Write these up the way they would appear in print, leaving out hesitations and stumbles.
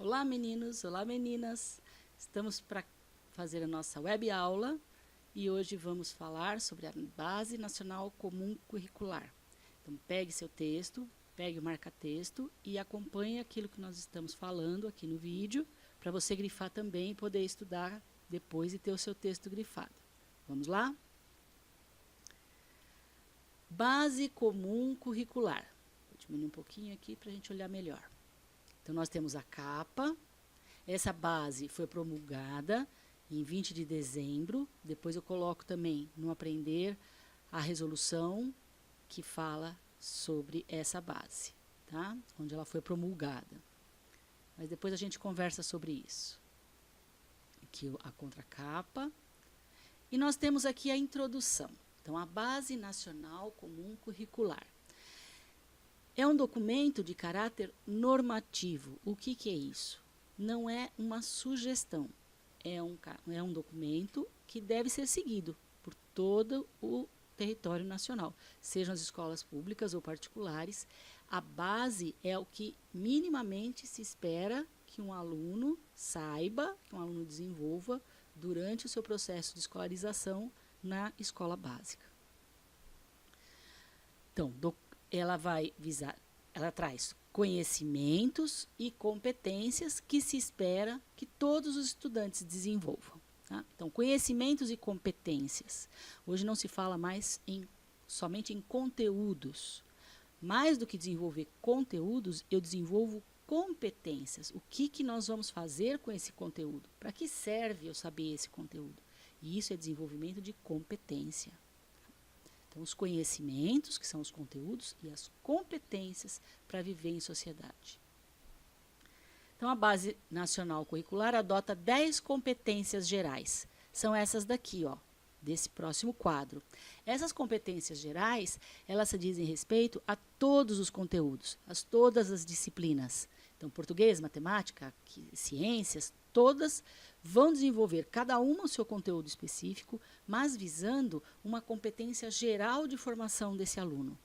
Olá meninos, olá meninas, estamos para fazer a nossa web aula e hoje vamos falar sobre a Base Nacional Comum Curricular. Então pegue seu texto, pegue o marca-texto e acompanhe aquilo que nós estamos falando aqui no vídeo para você grifar também e poder estudar depois e ter o seu texto grifado. Vamos lá? Base Comum Curricular. Vou diminuir um pouquinho aqui para a gente olhar melhor. Então, nós temos a capa. Essa base foi promulgada em 20 de dezembro. Depois eu coloco também no Aprender a resolução que fala sobre essa base, tá? Onde ela foi promulgada. Mas depois a gente conversa sobre isso. Aqui a contracapa. E nós temos aqui a introdução. Então, a Base Nacional Comum Curricular. É um documento de caráter normativo. O que é isso? Não é uma sugestão. É um documento que deve ser seguido por todo o território nacional, sejam as escolas públicas ou particulares. A base é o que minimamente se espera que um aluno saiba, que um aluno desenvolva durante o seu processo de escolarização na escola básica. Então, ela traz conhecimentos e competências que se espera que todos os estudantes desenvolvam. Tá? Então, conhecimentos e competências. Hoje não se fala mais somente em conteúdos. Mais do que desenvolver conteúdos, eu desenvolvo competências. O que nós vamos fazer com esse conteúdo? Para que serve eu saber esse conteúdo? E isso é desenvolvimento de competência. Então, os conhecimentos, que são os conteúdos, e as competências para viver em sociedade. Então, a Base Nacional Curricular adota 10 competências gerais. São essas daqui, ó, desse próximo quadro. Essas competências gerais, elas se dizem respeito a todos os conteúdos, a todas as disciplinas. Então, português, matemática, ciências, todas vão desenvolver cada uma o seu conteúdo específico, mas visando uma competência geral de formação desse aluno.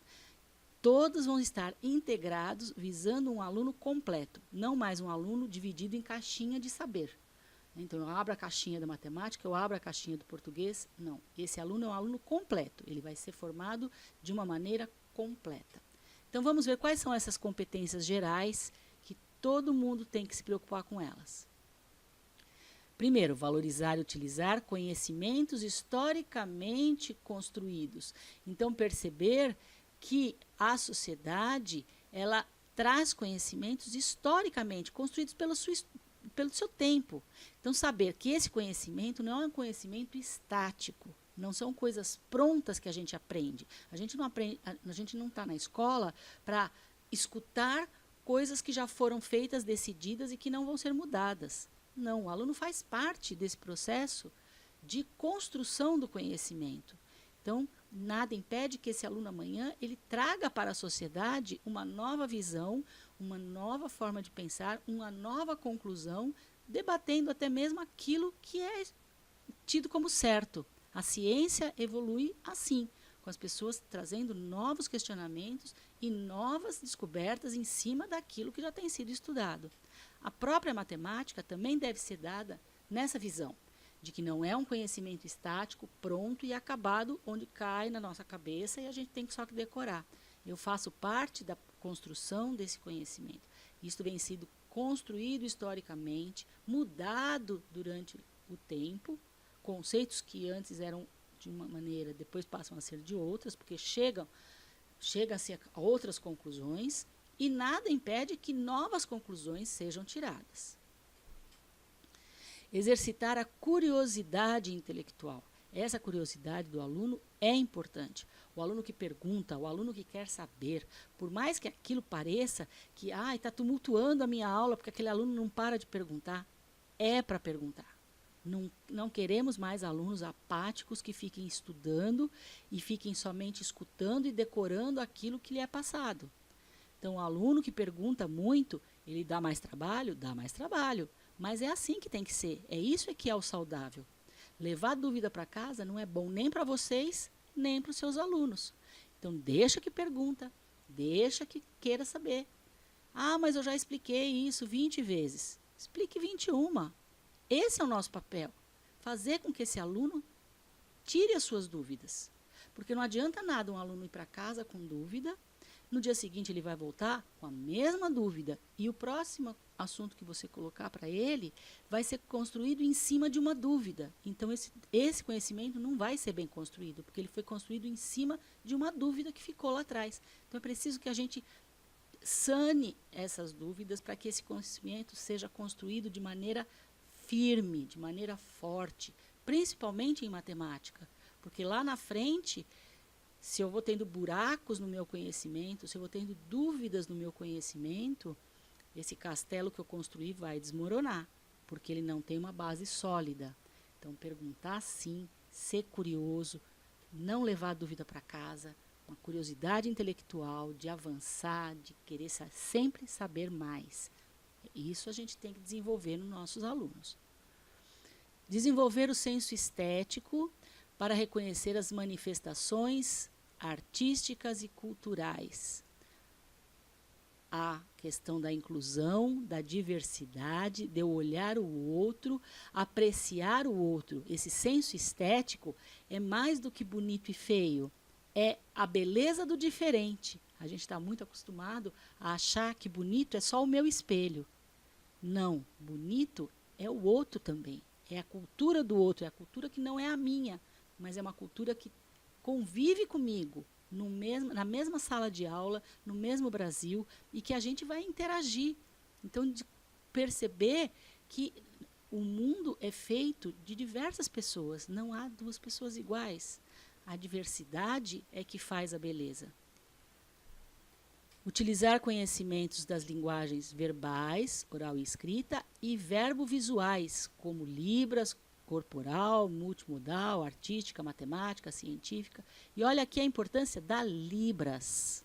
Todos vão estar integrados visando um aluno completo, não mais um aluno dividido em caixinha de saber. Então, eu abro a caixinha da matemática, eu abro a caixinha do português. Não, esse aluno é um aluno completo, ele vai ser formado de uma maneira completa. Então, vamos ver quais são essas competências gerais que todo mundo tem que se preocupar com elas. Primeiro, valorizar e utilizar conhecimentos historicamente construídos. Então, perceber que a sociedade, ela traz conhecimentos historicamente construídos pelo seu tempo. Então, saber que esse conhecimento não é um conhecimento estático. Não são coisas prontas que a gente aprende. A gente não está na escola para escutar coisas que já foram feitas, decididas e que não vão ser mudadas. Não, o aluno faz parte desse processo de construção do conhecimento. Então, nada impede que esse aluno amanhã ele traga para a sociedade uma nova visão, uma nova forma de pensar, uma nova conclusão, debatendo até mesmo aquilo que é tido como certo. A ciência evolui assim, com as pessoas trazendo novos questionamentos e novas descobertas em cima daquilo que já tem sido estudado. A própria matemática também deve ser dada nessa visão, de que não é um conhecimento estático, pronto e acabado, onde cai na nossa cabeça e a gente tem só que decorar. Eu faço parte da construção desse conhecimento. Isso vem sido construído historicamente, mudado durante o tempo, conceitos que antes eram de uma maneira, depois passam a ser de outras, porque chega-se a outras conclusões, e nada impede que novas conclusões sejam tiradas. Exercitar a curiosidade intelectual. Essa curiosidade do aluno é importante. O aluno que pergunta, o aluno que quer saber, por mais que aquilo pareça que está tumultuando a minha aula porque aquele aluno não para de perguntar, é para perguntar. Não queremos mais alunos apáticos que fiquem estudando e fiquem somente escutando e decorando aquilo que lhe é passado. Então, o aluno que pergunta muito, ele dá mais trabalho? Dá mais trabalho. Mas é assim que tem que ser. É isso que é o saudável. Levar dúvida para casa não é bom nem para vocês, nem para os seus alunos. Então, deixa que pergunta, deixa que queira saber. Mas eu já expliquei isso 20 vezes. explique 21. Esse é o nosso papel. Fazer com que esse aluno tire as suas dúvidas. Porque não adianta nada um aluno ir para casa com dúvida, no dia seguinte ele vai voltar com a mesma dúvida. E o próximo assunto que você colocar para ele vai ser construído em cima de uma dúvida. Então, esse conhecimento não vai ser bem construído, porque ele foi construído em cima de uma dúvida que ficou lá atrás. Então, é preciso que a gente sane essas dúvidas para que esse conhecimento seja construído de maneira firme, de maneira forte, principalmente em matemática. Porque lá na frente, se eu vou tendo buracos no meu conhecimento, se eu vou tendo dúvidas no meu conhecimento, esse castelo que eu construí vai desmoronar, porque ele não tem uma base sólida. Então, perguntar sim, ser curioso, não levar a dúvida para casa, uma curiosidade intelectual, de avançar, de querer sempre saber mais. Isso a gente tem que desenvolver nos nossos alunos. Desenvolver o senso estético para reconhecer as manifestações artísticas e culturais. A questão da inclusão, da diversidade, de eu olhar o outro, apreciar o outro. Esse senso estético é mais do que bonito e feio. É a beleza do diferente. A gente está muito acostumado a achar que bonito é só o meu espelho. Não, bonito é o outro também. É a cultura do outro, é a cultura que não é a minha, mas é uma cultura que convive comigo na mesma sala de aula, no mesmo Brasil, e que a gente vai interagir. Então, de perceber que o mundo é feito de diversas pessoas, não há duas pessoas iguais. A diversidade é que faz a beleza. Utilizar conhecimentos das linguagens verbais, oral e escrita, e verbo-visuais, como libras, corporal, multimodal, artística, matemática, científica. E olha aqui a importância da libras.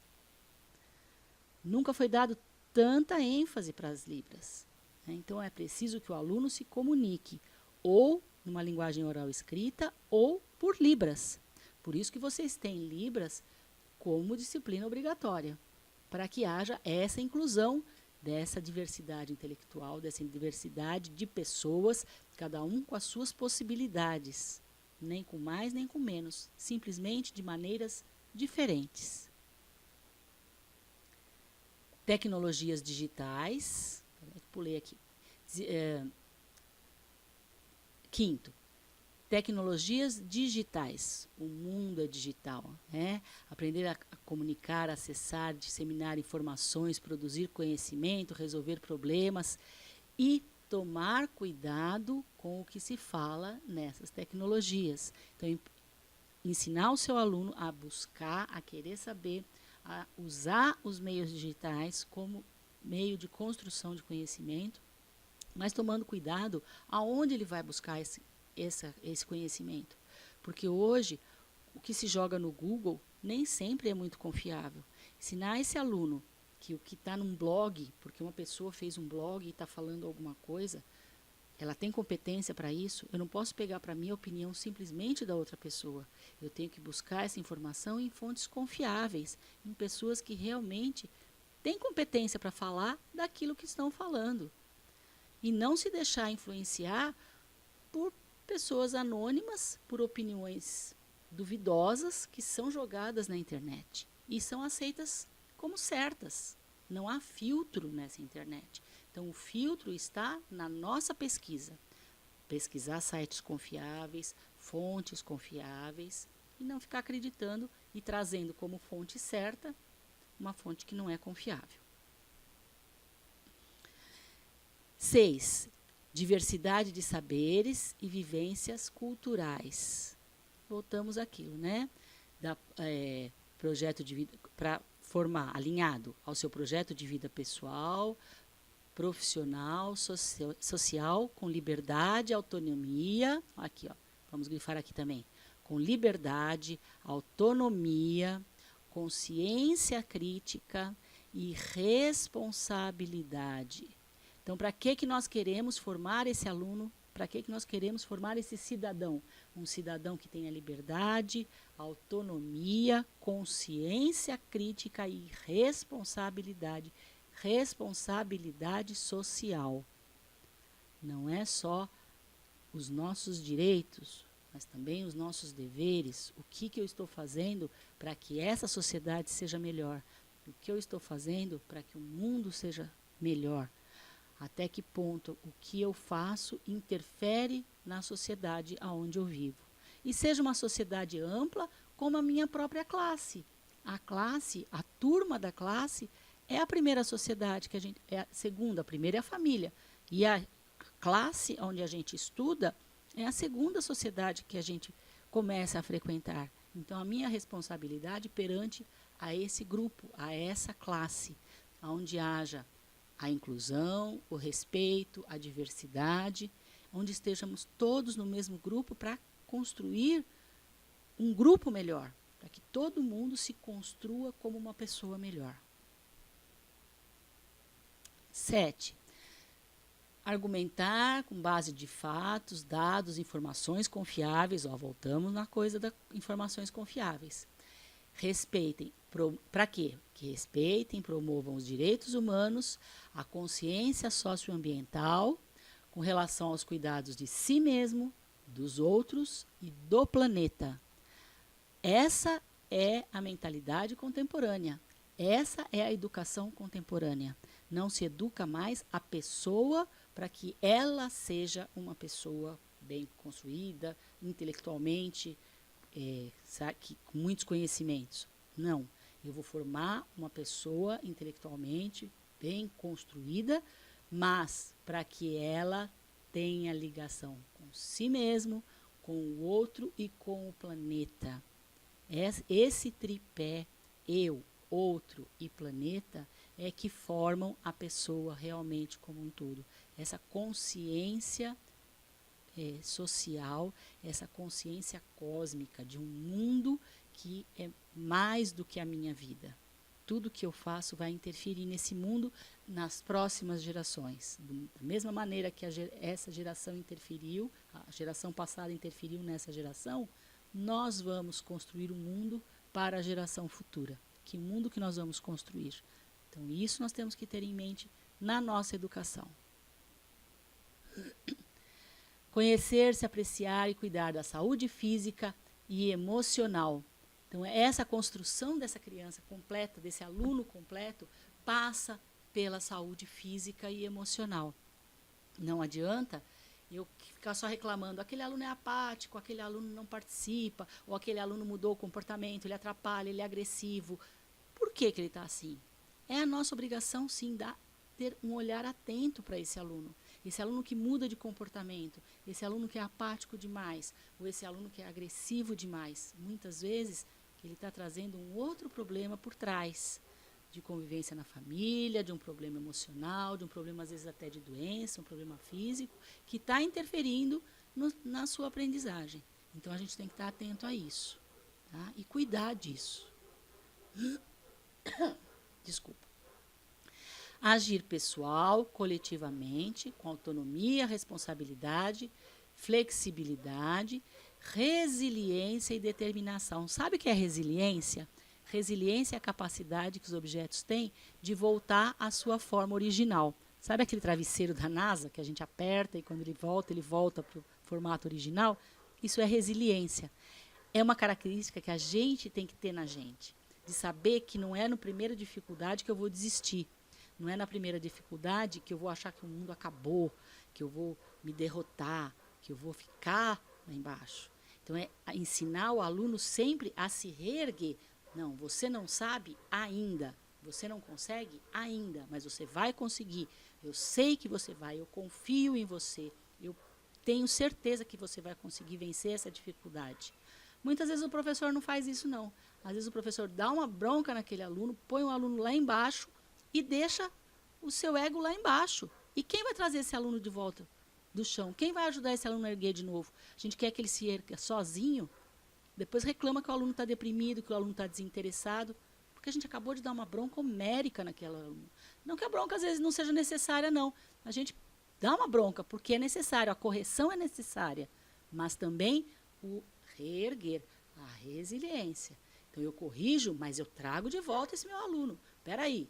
Nunca foi dado tanta ênfase para as libras. Então, é preciso que o aluno se comunique ou numa linguagem oral escrita ou por libras. Por isso que vocês têm libras como disciplina obrigatória, para que haja essa inclusão dessa diversidade intelectual, dessa diversidade de pessoas, cada um com as suas possibilidades, nem com mais nem com menos, simplesmente de maneiras diferentes. Tecnologias digitais, pulei aqui. Quinto, tecnologias digitais. O mundo é digital, né? Aprender a comunicar, acessar, disseminar informações, produzir conhecimento, resolver problemas e tomar cuidado com o que se fala nessas tecnologias. Então, ensinar o seu aluno a buscar, a querer saber, a usar os meios digitais como meio de construção de conhecimento, mas tomando cuidado aonde ele vai buscar esse conhecimento. Porque hoje, o que se joga no Google nem sempre é muito confiável. Ensinar esse aluno que o que está num blog, porque uma pessoa fez um blog e está falando alguma coisa, ela tem competência para isso, eu não posso pegar para mim a opinião simplesmente da outra pessoa. Eu tenho que buscar essa informação em fontes confiáveis, em pessoas que realmente têm competência para falar daquilo que estão falando. E não se deixar influenciar por pessoas anônimas, por opiniões duvidosas que são jogadas na internet e são aceitas como certas. Não há filtro nessa internet. Então, o filtro está na nossa pesquisa. Pesquisar sites confiáveis, fontes confiáveis, e não ficar acreditando e trazendo como fonte certa uma fonte que não é confiável. 6. Diversidade de saberes e vivências culturais. Voltamos àquilo, né? Projeto de vida para formar, alinhado ao seu projeto de vida pessoal, profissional, social, com liberdade, autonomia. Aqui, ó, vamos grifar aqui também. Com liberdade, autonomia, consciência crítica e responsabilidade. Então, para que nós queremos formar esse aluno? Para que nós queremos formar esse cidadão? Um cidadão que tenha liberdade, autonomia, consciência crítica e responsabilidade. Responsabilidade social. não é só os nossos direitos, mas também os nossos deveres. O que eu estou fazendo para que essa sociedade seja melhor? O que eu estou fazendo para que o mundo seja melhor? Até que ponto o que eu faço interfere na sociedade aonde eu vivo? E seja uma sociedade ampla, como a minha própria classe. A classe, a turma da classe, é a primeira sociedade que a gente, é a segunda, a primeira é a família. E a classe onde a gente estuda é a segunda sociedade que a gente começa a frequentar. Então, a minha responsabilidade perante a esse grupo, a essa classe, onde haja a inclusão, o respeito, a diversidade, onde estejamos todos no mesmo grupo para construir um grupo melhor, para que todo mundo se construa como uma pessoa melhor. 7. Argumentar com base de fatos, dados, informações confiáveis. Voltamos na coisa das informações confiáveis. Respeitem. Para quê? Que respeitem, promovam os direitos humanos, a consciência socioambiental, com relação aos cuidados de si mesmo, dos outros e do planeta. Essa é a mentalidade contemporânea. Essa é a educação contemporânea. Não se educa mais a pessoa para que ela seja uma pessoa bem construída, intelectualmente, com muitos conhecimentos. Não. Eu vou formar uma pessoa intelectualmente bem construída, mas para que ela tenha ligação com si mesmo, com o outro e com o planeta. Esse tripé, eu, outro e planeta, é que formam a pessoa realmente como um todo. Essa consciência social, essa consciência cósmica de um mundo que é mais do que a minha vida. Tudo que eu faço vai interferir nesse mundo nas próximas gerações. Da mesma maneira que essa geração interferiu, a geração passada interferiu nessa geração, nós vamos construir um mundo para a geração futura. Que mundo que nós vamos construir? Então, isso nós temos que ter em mente na nossa educação. Conhecer, se apreciar e cuidar da saúde física e emocional. Então, essa construção dessa criança completa, desse aluno completo, passa pela saúde física e emocional. Não adianta eu ficar só reclamando, aquele aluno é apático, aquele aluno não participa, ou aquele aluno mudou o comportamento, ele atrapalha, ele é agressivo. Por que ele está assim? É a nossa obrigação, sim, ter um olhar atento para esse aluno. Esse aluno que muda de comportamento, esse aluno que é apático demais, ou esse aluno que é agressivo demais. Muitas vezes, ele está trazendo um outro problema por trás, de convivência na família, de um problema emocional, de um problema, às vezes, até de doença, um problema físico, que está interferindo na sua aprendizagem. Então, a gente tem que estar atento a isso, tá? E cuidar disso. Desculpa. Agir pessoal, coletivamente, com autonomia, responsabilidade, flexibilidade, resiliência e determinação. Sabe o que é resiliência? Resiliência é a capacidade que os objetos têm de voltar à sua forma original. Sabe aquele travesseiro da NASA que a gente aperta e quando ele volta para o formato original? Isso é resiliência. É uma característica que a gente tem que ter na gente, de saber que não é na primeira dificuldade que eu vou desistir. Não é na primeira dificuldade que eu vou achar que o mundo acabou, que eu vou me derrotar, que eu vou ficar lá embaixo. Então, é ensinar o aluno sempre a se reerguer. Não, você não sabe ainda, você não consegue ainda, mas você vai conseguir. Eu sei que você vai, eu confio em você, eu tenho certeza que você vai conseguir vencer essa dificuldade. Muitas vezes o professor não faz isso, não. Às vezes o professor dá uma bronca naquele aluno, põe o aluno lá embaixo, e deixa o seu ego lá embaixo. E quem vai trazer esse aluno de volta do chão? Quem vai ajudar esse aluno a erguer de novo? A gente quer que ele se erga sozinho, depois reclama que o aluno está deprimido, que o aluno está desinteressado, porque a gente acabou de dar uma bronca homérica naquele aluno. Não que a bronca às vezes não seja necessária, não. A gente dá uma bronca porque é necessário, a correção é necessária, mas também o reerguer, a resiliência. Então, eu corrijo, mas eu trago de volta esse meu aluno. Espera aí.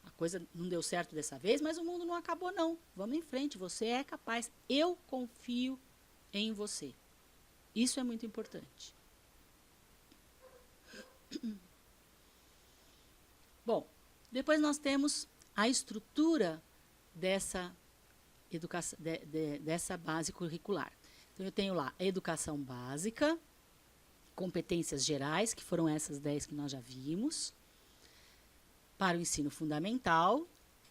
a coisa não deu certo dessa vez, mas o mundo não acabou, não. Vamos em frente, você é capaz. Eu confio em você. Isso é muito importante. Bom, depois nós temos a estrutura dessa educação, dessa base curricular. Então, eu tenho lá a educação básica, competências gerais, que foram essas 10 que nós já vimos. Para o ensino fundamental,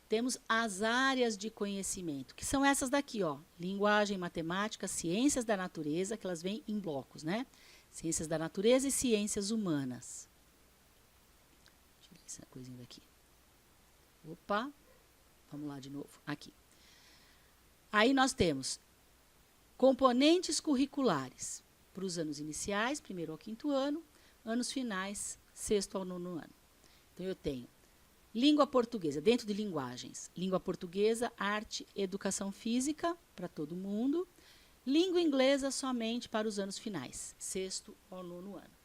temos as áreas de conhecimento, que são essas daqui, ó, linguagem, matemática, ciências da natureza, que elas vêm em blocos, né? Ciências da natureza e ciências humanas. Tirei essa coisinha daqui. Opa, vamos lá de novo, aqui. Aí nós temos componentes curriculares para os anos iniciais, 1º ao 5º ano, anos finais, 6º ao 9º ano. Então, eu tenho língua portuguesa, dentro de linguagens, língua portuguesa, arte, educação física, para todo mundo, língua inglesa somente para os anos finais, 6º ao 9º ano.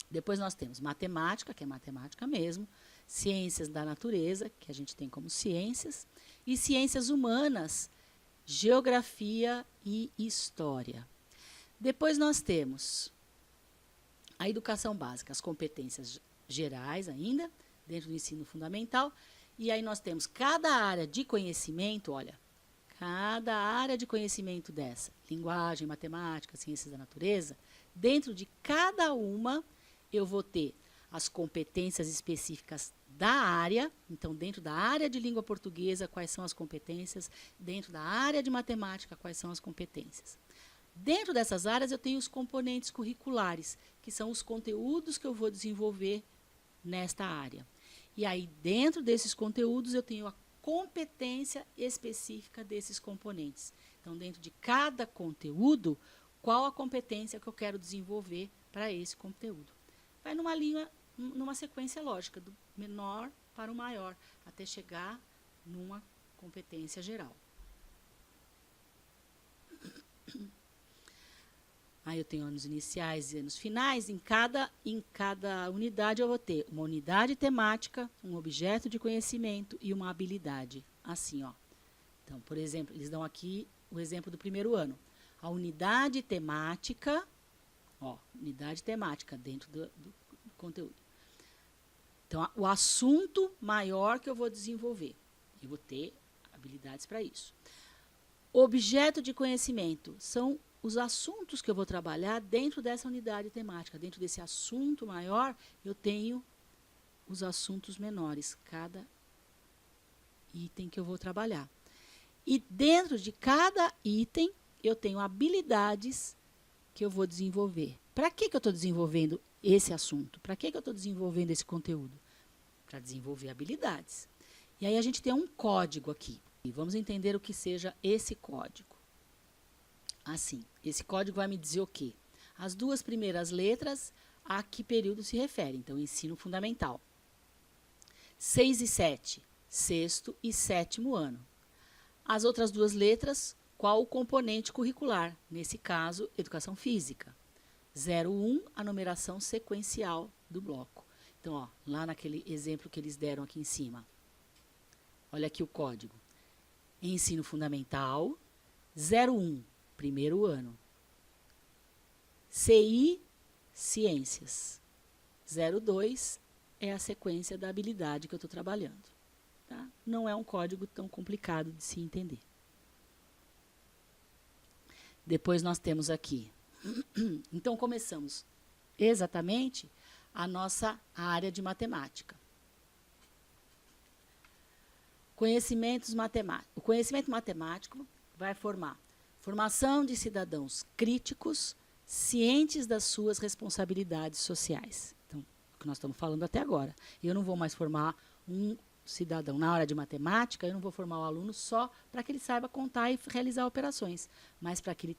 Depois nós temos matemática, que é matemática mesmo, ciências da natureza, que a gente tem como ciências, e ciências humanas, geografia e história. Depois nós temos a educação básica, as competências gerais ainda, dentro do ensino fundamental, e aí nós temos cada área de conhecimento, olha, cada área de conhecimento dessa, linguagem, matemática, ciências da natureza, dentro de cada uma eu vou ter as competências específicas da área, então dentro da área de língua portuguesa, quais são as competências, dentro da área de matemática, quais são as competências. Dentro dessas áreas eu tenho os componentes curriculares, que são os conteúdos que eu vou desenvolver nesta área. E aí dentro desses conteúdos eu tenho a competência específica desses componentes. Então dentro de cada conteúdo, qual a competência que eu quero desenvolver para esse conteúdo. Vai numa linha, numa sequência lógica, do menor para o maior, até chegar numa competência geral. Aí eu tenho anos iniciais e anos finais. Em cada unidade eu vou ter uma unidade temática, um objeto de conhecimento e uma habilidade. Assim, ó. Então, por exemplo, eles dão aqui o exemplo do 1º ano. A unidade temática, ó, unidade temática dentro do conteúdo. Então, o assunto maior que eu vou desenvolver. Eu vou ter habilidades para isso. Objeto de conhecimento são os assuntos que eu vou trabalhar dentro dessa unidade temática. Dentro desse assunto maior, eu tenho os assuntos menores, cada item que eu vou trabalhar. E dentro de cada item, eu tenho habilidades que eu vou desenvolver. Para que eu estou desenvolvendo esse assunto? Para que eu estou desenvolvendo esse conteúdo? Para desenvolver habilidades. E aí a gente tem um código aqui. E vamos entender o que seja esse código. Assim, esse código vai me dizer o quê? As 2 primeiras letras, a que período se refere. Então, ensino fundamental. 6 e 7, 6º e 7º ano. As outras 2 letras, qual o componente curricular? Nesse caso, educação física. 01, a numeração sequencial do bloco. Então, ó, lá naquele exemplo que eles deram aqui em cima. Olha aqui o código. Ensino fundamental, 01, 1º ano. CI, ciências. 02 é a sequência da habilidade que eu estou trabalhando. Tá? Não é um código tão complicado de se entender. Depois nós temos aqui. Então, começamos exatamente a nossa área de matemática. Conhecimentos matemáticos. O conhecimento matemático vai formar formação de cidadãos críticos, cientes das suas responsabilidades sociais. Então, o que nós estamos falando até agora. Eu não vou mais formar um cidadão na hora de matemática, eu não vou formar o aluno só para que ele saiba contar e realizar operações, mas para que ele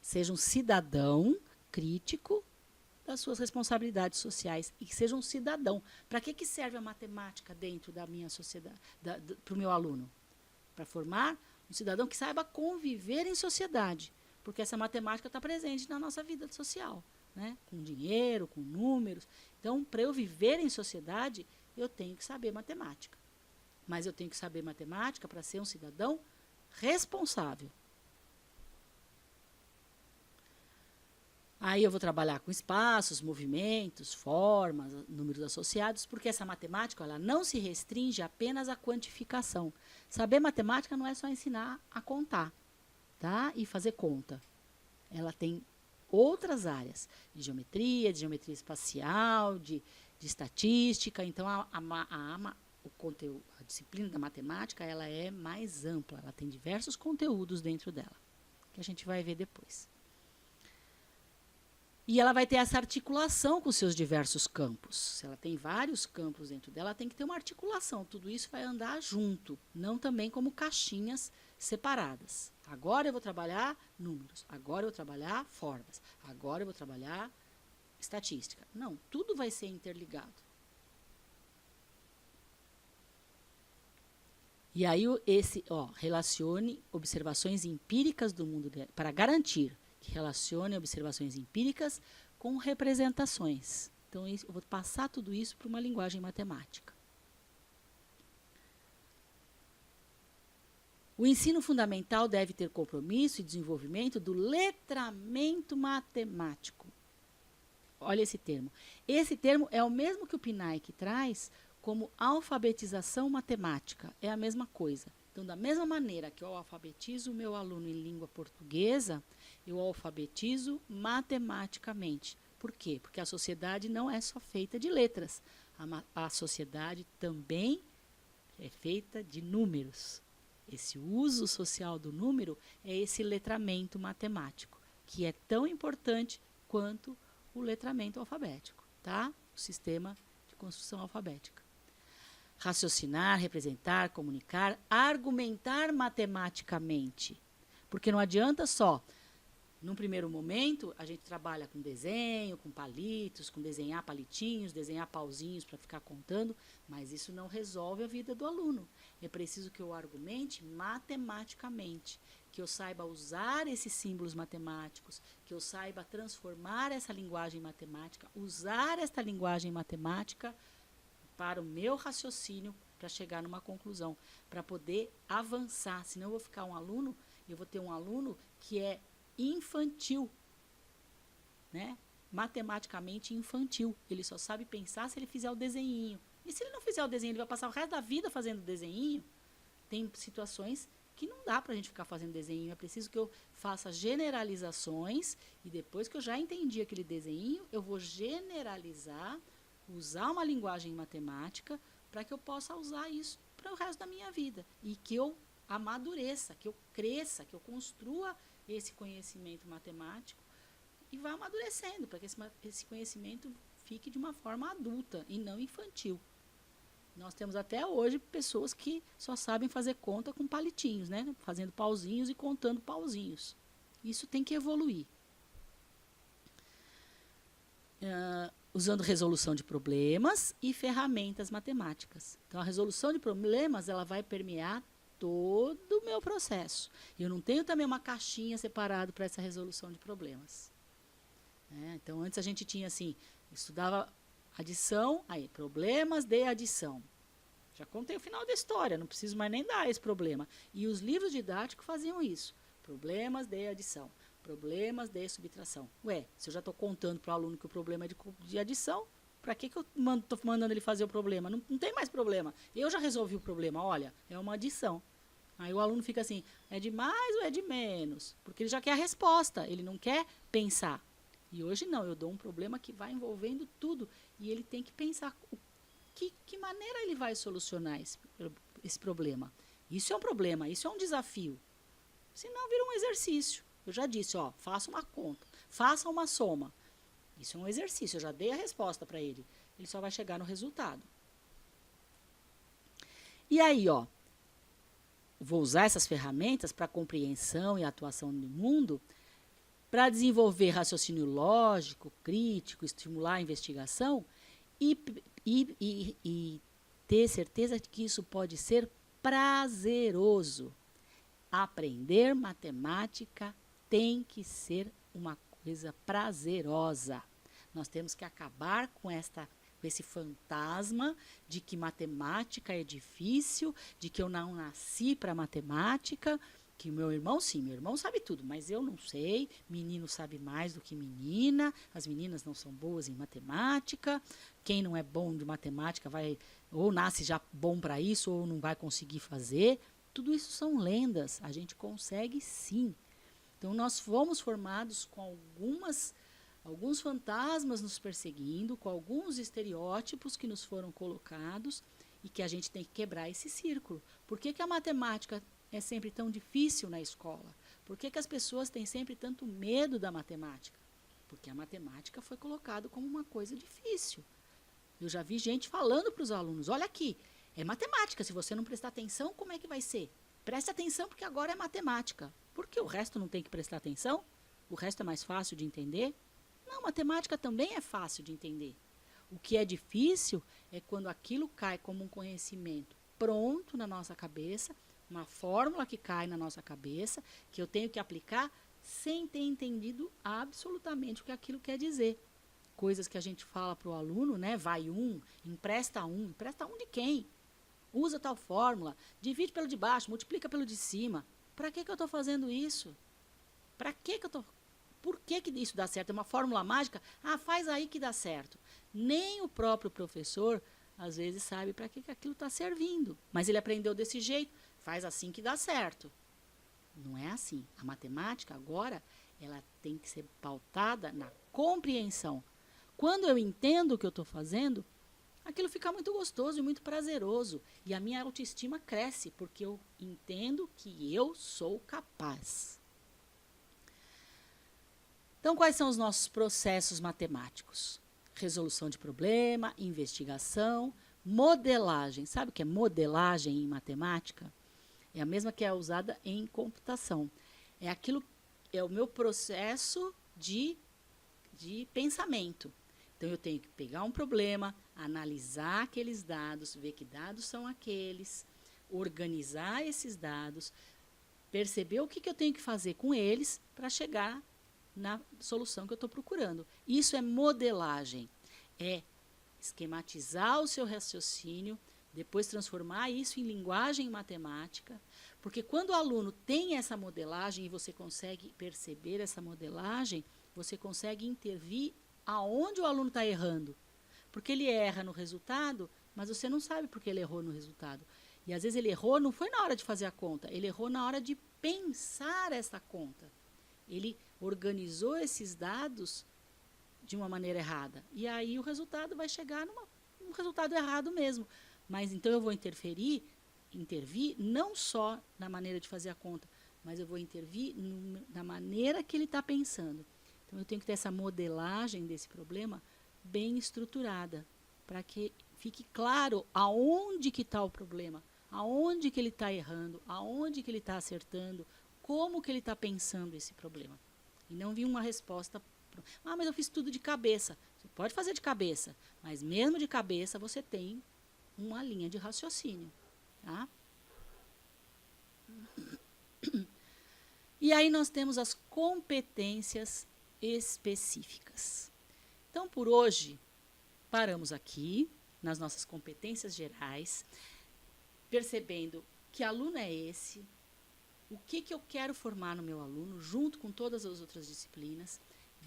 seja um cidadão crítico das suas responsabilidades sociais e que seja um cidadão. Para que serve a matemática dentro da minha sociedade, para o meu aluno? Para formar um cidadão que saiba conviver em sociedade, porque essa matemática está presente na nossa vida social, né? Com dinheiro, com números. Então, para eu viver em sociedade, eu tenho que saber matemática. Mas eu tenho que saber matemática para ser um cidadão responsável. Aí eu vou trabalhar com espaços, movimentos, formas, números associados, porque essa matemática ela não se restringe apenas à quantificação. Saber matemática não é só ensinar a contar, tá? E fazer conta. Ela tem outras áreas, de geometria espacial, de estatística. Então, o conteúdo, a disciplina da matemática ela é mais ampla, ela tem diversos conteúdos dentro dela, que a gente vai ver depois. E ela vai ter essa articulação com seus diversos campos. Se ela tem vários campos dentro dela, tem que ter uma articulação. Tudo isso vai andar junto, não também como caixinhas separadas. Agora eu vou trabalhar números, agora eu vou trabalhar formas, agora eu vou trabalhar estatística. Não, tudo vai ser interligado. E aí relacione observações empíricas do mundo para garantir que relacione observações empíricas com representações. Então, eu vou passar tudo isso para uma linguagem matemática. O ensino fundamental deve ter compromisso e desenvolvimento do letramento matemático. Olha esse termo. Esse termo é o mesmo que o PNAE traz como alfabetização matemática. É a mesma coisa. Então, da mesma maneira que eu alfabetizo o meu aluno em língua portuguesa, eu alfabetizo matematicamente. Por quê? Porque a sociedade não é só feita de letras. A sociedade também é feita de números. Esse uso social do número é esse letramento matemático, que é tão importante quanto o letramento alfabético, tá? O sistema de construção alfabética. Raciocinar, representar, comunicar, argumentar matematicamente. Porque não adianta só, num primeiro momento, a gente trabalha com desenho, com palitos, com desenhar palitinhos, desenhar pauzinhos para ficar contando, mas isso não resolve a vida do aluno. É preciso que eu argumente matematicamente, que eu saiba usar esses símbolos matemáticos, que eu saiba transformar essa linguagem matemática, usar esta linguagem matemática para o meu raciocínio, para chegar numa conclusão, para poder avançar. Senão eu vou ter um aluno que é infantil, né? Matematicamente infantil. Ele só sabe pensar se ele fizer o desenhinho. E se ele não fizer o desenho, ele vai passar o resto da vida fazendo desenhinho? Tem situações que não dá para a gente ficar fazendo desenho. É preciso que eu faça generalizações e depois que eu já entendi aquele desenho, eu vou generalizar, usar uma linguagem matemática para que eu possa usar isso para o resto da minha vida. E que eu amadureça, que eu cresça, que eu construa esse conhecimento matemático e vá amadurecendo, para que esse conhecimento fique de uma forma adulta e não infantil. Nós temos até hoje pessoas que só sabem fazer conta com palitinhos, né? Fazendo pauzinhos e contando pauzinhos. Isso tem que evoluir. Usando resolução de problemas e ferramentas matemáticas. Então, a resolução de problemas ela vai permear todo o meu processo. Eu não tenho também uma caixinha separada para essa resolução de problemas. Então, antes a gente tinha assim, estudava adição, aí, problemas de adição. Já contei o final da história, não preciso mais nem dar esse problema. E os livros didáticos faziam isso. Problemas de adição, problemas de subtração. Se eu já estou contando para o aluno que o problema é de adição, para que eu estou mandando ele fazer o problema? Não tem mais problema. Eu já resolvi o problema. Olha, é uma adição. Aí o aluno fica assim, é de mais ou é de menos? Porque ele já quer a resposta, ele não quer pensar. E hoje não, eu dou um problema que vai envolvendo tudo. E ele tem que pensar que maneira ele vai solucionar esse problema. Isso é um problema, isso é um desafio. Senão vira um exercício. Eu já disse, faça uma conta, faça uma soma. Isso é um exercício, eu já dei a resposta para ele. Ele só vai chegar no resultado. E aí, vou usar essas ferramentas para compreensão e atuação no mundo, para desenvolver raciocínio lógico, crítico, estimular a investigação e ter certeza de que isso pode ser prazeroso. Aprender matemática tem que ser uma coisa prazerosa. Nós temos que acabar com esta com esse fantasma de que matemática é difícil, de que eu não nasci para matemática, que meu irmão, sim, meu irmão sabe tudo, mas eu não sei, menino sabe mais do que menina, as meninas não são boas em matemática, quem não é bom de matemática vai ou nasce já bom para isso ou não vai conseguir fazer. Tudo isso são lendas, a gente consegue sim. Então nós fomos formados com alguns fantasmas nos perseguindo, com alguns estereótipos que nos foram colocados e que a gente tem que quebrar esse círculo. Por que a matemática é sempre tão difícil na escola? Por que as pessoas têm sempre tanto medo da matemática? Porque a matemática foi colocada como uma coisa difícil. Eu já vi gente falando para os alunos, olha aqui, é matemática, se você não prestar atenção, como é que vai ser? Preste atenção porque agora é matemática. Por que o resto não tem que prestar atenção? O resto é mais fácil de entender? Não, matemática também é fácil de entender. O que é difícil é quando aquilo cai como um conhecimento pronto na nossa cabeça, uma fórmula que cai na nossa cabeça, que eu tenho que aplicar sem ter entendido absolutamente o que aquilo quer dizer. Coisas que a gente fala para o aluno, né? Vai empresta um de quem? Usa tal fórmula, divide pelo de baixo, multiplica pelo de cima. Para que eu estou fazendo isso? Para que eu estou... Por que isso dá certo? É uma fórmula mágica? Ah, faz aí que dá certo. Nem o próprio professor, às vezes, sabe para que aquilo está servindo. Mas ele aprendeu desse jeito, faz assim que dá certo. Não é assim. A matemática, agora, ela tem que ser pautada na compreensão. Quando eu entendo o que eu estou fazendo, aquilo fica muito gostoso e muito prazeroso. E a minha autoestima cresce, porque eu entendo que eu sou capaz. Então, quais são os nossos processos matemáticos? Resolução de problema, investigação, modelagem. Sabe o que é modelagem em matemática? É a mesma que é usada em computação. É o meu processo de pensamento. Então, eu tenho que pegar um problema, analisar aqueles dados, ver que dados são aqueles, organizar esses dados, perceber o que eu tenho que fazer com eles para chegar na solução que eu estou procurando. Isso é modelagem. É esquematizar o seu raciocínio, depois transformar isso em linguagem matemática, porque quando o aluno tem essa modelagem e você consegue perceber essa modelagem, você consegue intervir aonde o aluno está errando. Porque ele erra no resultado, mas você não sabe porque ele errou no resultado. E às vezes ele errou, não foi na hora de fazer a conta, ele errou na hora de pensar essa conta. Ele organizou esses dados de uma maneira errada. E aí o resultado vai chegar num resultado errado mesmo. Mas então eu vou intervir não só na maneira de fazer a conta, mas eu vou intervir na maneira que ele está pensando. Então eu tenho que ter essa modelagem desse problema bem estruturada, para que fique claro aonde que está o problema, aonde que ele está errando, aonde que ele está acertando, como que ele está pensando esse problema. E não vir uma resposta, mas eu fiz tudo de cabeça. Você pode fazer de cabeça, mas mesmo de cabeça você tem uma linha de raciocínio. Tá? E aí nós temos as competências específicas. Então, por hoje, paramos aqui nas nossas competências gerais, percebendo que aluno é esse, o que eu quero formar no meu aluno, junto com todas as outras disciplinas,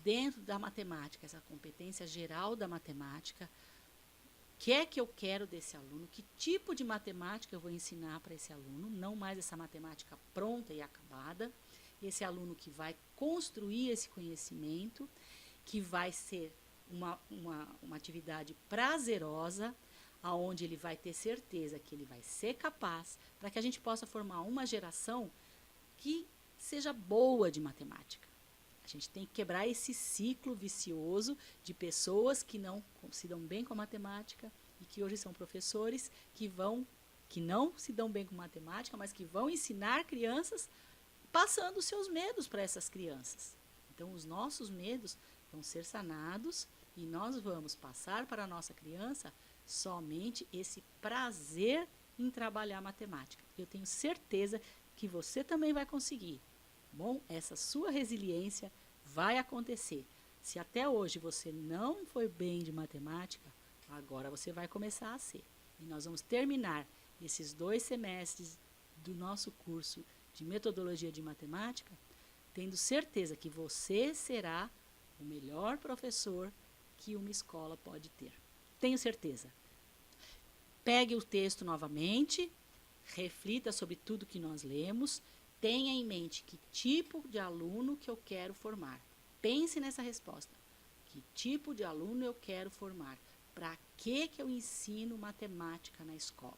dentro da matemática, essa competência geral da matemática, o que é que eu quero desse aluno, que tipo de matemática eu vou ensinar para esse aluno, não mais essa matemática pronta e acabada, esse aluno que vai construir esse conhecimento, que vai ser uma atividade prazerosa, aonde ele vai ter certeza que ele vai ser capaz, para que a gente possa formar uma geração que seja boa de matemática. A gente tem que quebrar esse ciclo vicioso de pessoas que não se dão bem com a matemática e que hoje são professores que não se dão bem com matemática, mas que vão ensinar crianças passando os seus medos para essas crianças. Então, os nossos medos vão ser sanados e nós vamos passar para a nossa criança somente esse prazer em trabalhar matemática. Eu tenho certeza que você também vai conseguir. Bom, essa sua resiliência vai acontecer. Se até hoje você não foi bem de matemática, Agora você vai começar a ser. E nós vamos terminar esses 2 semestres do nosso curso de metodologia de matemática, tendo certeza que você será o melhor professor que uma escola pode ter. Tenho certeza. Pegue o texto novamente, reflita sobre tudo que nós lemos, tenha em mente que tipo de aluno que eu quero formar. Pense nessa resposta. Que tipo de aluno eu quero formar? Para que eu ensino matemática na escola?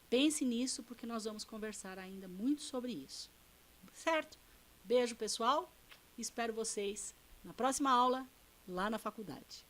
Pense nisso, porque nós vamos conversar ainda muito sobre isso. Certo? Beijo, pessoal. Espero vocês na próxima aula, lá na faculdade.